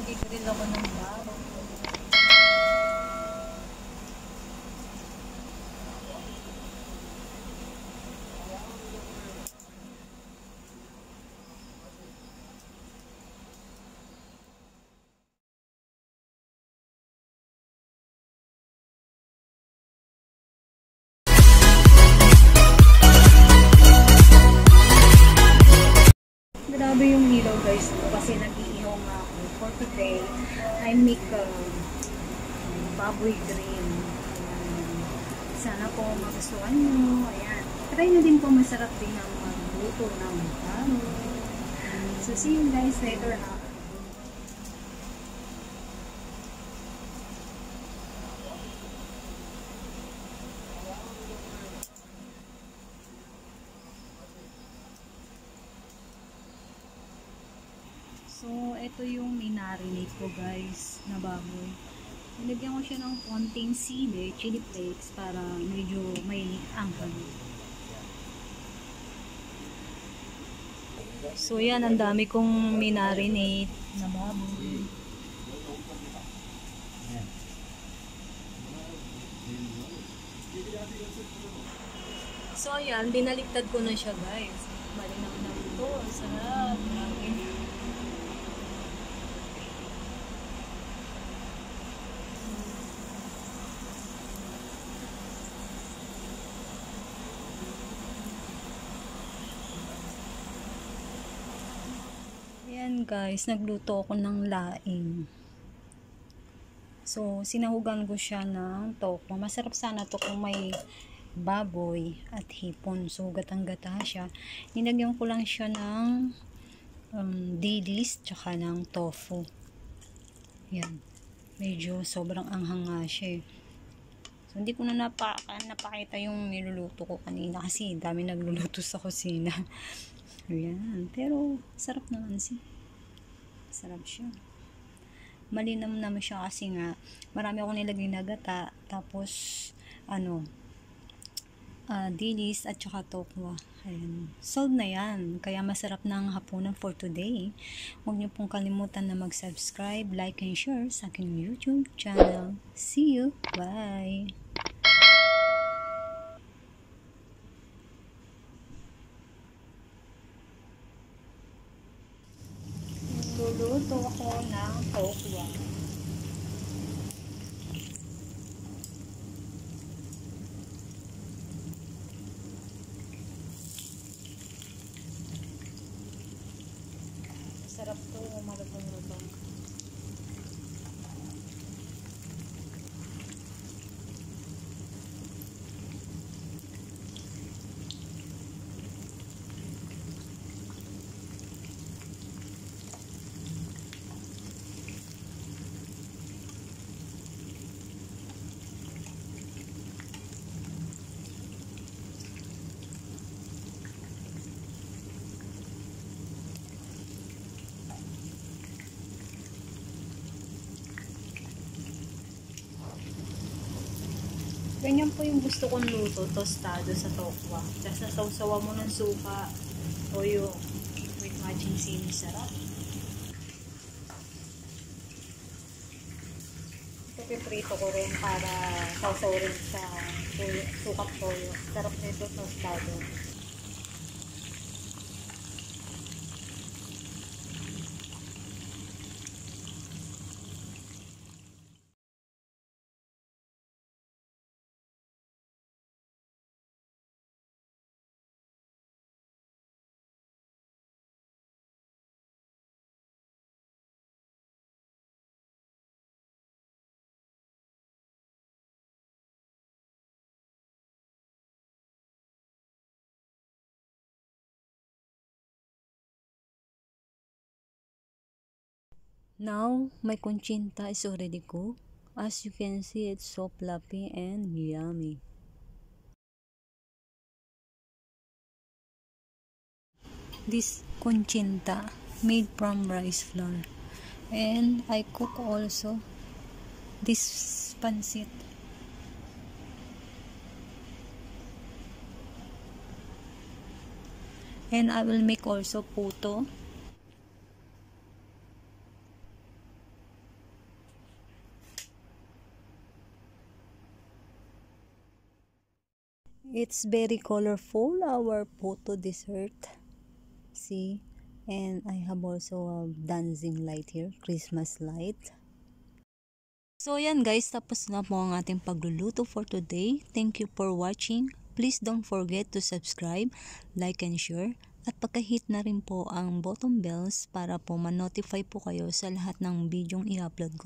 Nag-grill ako ng baro. Grabe yung ilaw guys, kasi nag-iihaw nga ako. For today, I make baboy grill. Sana po magustuhan nyo. Ayan. Try nyo din po, masarap din ang magluto ng baboy. So see you guys later ha. So, ito yung minarinate ko guys na baboy. Nilagyan ko siya ng konting sili, chili flakes para medyo may anghang. So, yan. Ang dami kong minarinate na baboy. So, yan. Binaligtad ko na siya guys. Malinam na ito. Sarap. Grabe. Ayan guys, nagluto ako ng laing. So, sinahugan ko siya ng toko. Masarap sana to kung may baboy at hipon. So, gatang-gata siya. Nilagyan ko lang siya ng dilis tsaka ng tofu. Ayan. Medyo sobrang anghang nga siya. So, hindi ko na napakita yung niluluto ko kanina kasi dami nagluluto sa kusina. Ayan. Pero, sarap naman siya. Sarap siya. Malinam naman siya kasi nga, marami akong nilagay na gata. Tapos, dilis at saka tokwa. Ayan. Solved na yan. Kaya masarap ng hapunan for today. Huwag niyo pong kalimutan na mag-subscribe, like, and share sa aking YouTube channel. See you. Bye. Luluto ako ng tokwa. Sarap to, malutong-lutong. Ganyan po yung gusto kong luto, tostado sa tokwa. Tapos nasawsawa mo ng suka, toyo, with matching sili, sarap. Ito piprito ko rin para sausaw rin sa sukat toyo. Sarap nito tostado. Now, my conchinta is already cooked. As you can see, it's so fluffy and yummy. This conchinta made from rice flour. And I cook also this pancit. And I will make also puto. It's very colorful, our photo dessert. See? And I have also a dancing light here, Christmas light. So yan guys, tapos na po ang ating pagluluto for today. Thank you for watching. Please don't forget to subscribe, like and share. At pagka-hit na rin po ang button bells para po ma-notify po kayo sa lahat ng bidyong i-upload ko.